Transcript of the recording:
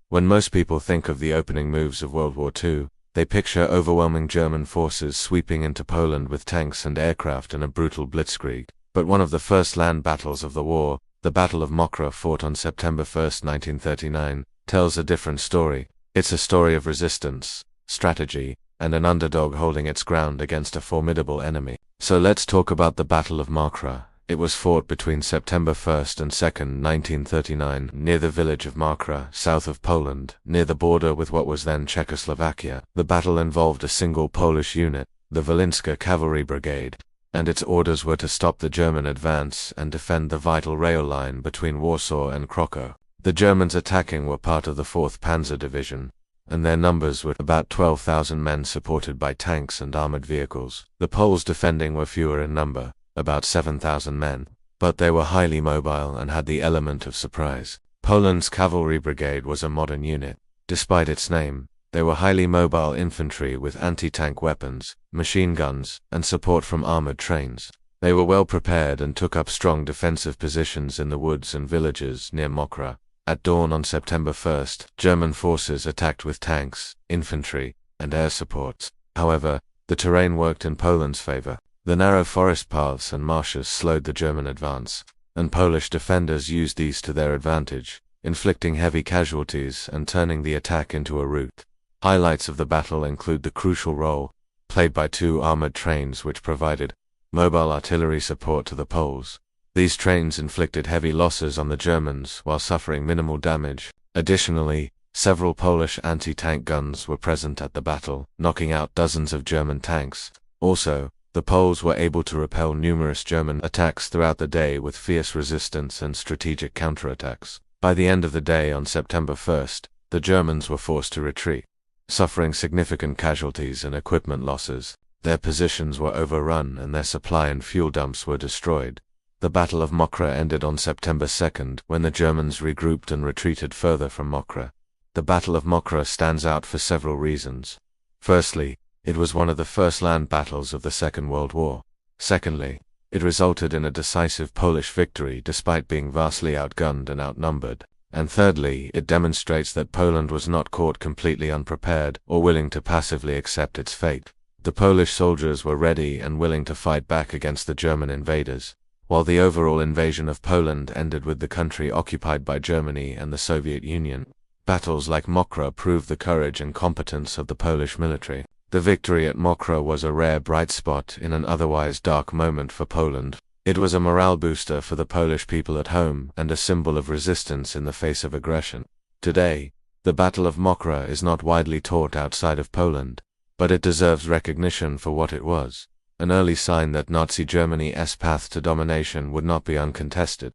When most people think of the opening moves of World War II, they picture overwhelming German forces sweeping into Poland with tanks and aircraft in a brutal blitzkrieg. But one of the first land battles of the war, the Battle of Mokra, fought on September 1, 1939, tells a different story. It's a story of resistance, strategy, and an underdog holding its ground against a formidable enemy. So let's talk about the Battle of Mokra. It was fought between September 1st and 2nd, 1939, near the village of Mokra, south of Poland, near the border with what was then Czechoslovakia. The battle involved a single Polish unit, the Wolinska Cavalry Brigade, and its orders were to stop the German advance and defend the vital rail line between Warsaw and Krakow. The Germans attacking were part of the 4th Panzer Division, and their numbers were about 12,000 men supported by tanks and armored vehicles. The Poles defending were fewer in number, about 7,000 men, but they were highly mobile and had the element of surprise. Poland's cavalry brigade was a modern unit. Despite its name, they were highly mobile infantry with anti-tank weapons, machine guns, and support from armored trains. They were well prepared and took up strong defensive positions in the woods and villages near Mokra. At dawn on September 1st, German forces attacked with tanks, infantry, and air supports. However, the terrain worked in Poland's favor. The narrow forest paths and marshes slowed the German advance, and Polish defenders used these to their advantage, inflicting heavy casualties and turning the attack into a rout. Highlights of the battle include the crucial role played by 2 armored trains which provided mobile artillery support to the Poles. These trains inflicted heavy losses on the Germans while suffering minimal damage. Additionally, several Polish anti-tank guns were present at the battle, knocking out dozens of German tanks. Also, the Poles were able to repel numerous German attacks throughout the day with fierce resistance and strategic counterattacks. By the end of the day on September 1st, the Germans were forced to retreat, suffering significant casualties and equipment losses. Their positions were overrun and their supply and fuel dumps were destroyed. The Battle of Mokra ended on September 2nd when the Germans regrouped and retreated further from Mokra. The Battle of Mokra stands out for several reasons. Firstly, it was one of the first land battles of the Second World War. Secondly, it resulted in a decisive Polish victory despite being vastly outgunned and outnumbered. And thirdly, it demonstrates that Poland was not caught completely unprepared or willing to passively accept its fate. The Polish soldiers were ready and willing to fight back against the German invaders. While the overall invasion of Poland ended with the country occupied by Germany and the Soviet Union, battles like Mokra proved the courage and competence of the Polish military. The victory at Mokra was a rare bright spot in an otherwise dark moment for Poland. It was a morale booster for the Polish people at home and a symbol of resistance in the face of aggression. Today, the Battle of Mokra is not widely taught outside of Poland, but it deserves recognition for what it was, an early sign that Nazi Germany's path to domination would not be uncontested.